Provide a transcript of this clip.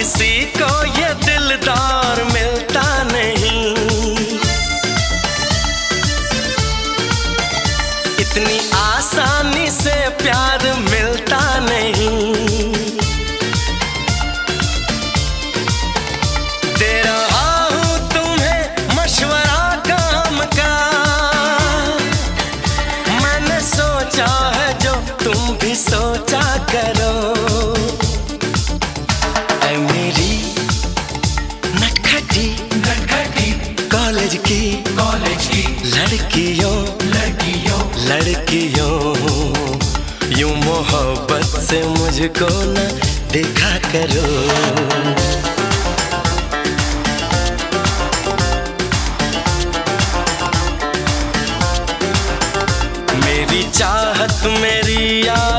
किसी को ये दिलदार मिलता नहीं, इतनी आसानी से प्यार मिलता नहीं। दे रहा हूं तुम्हें मशवरा काम का, मैंने सोचा है जो तुम भी सोचा करो। ऐ मेरी नटखटी नटखटी कॉलेज की लड़कियों यूं मोहब्बत से मुझको न देखा करो। मेरी चाहत मेरी याद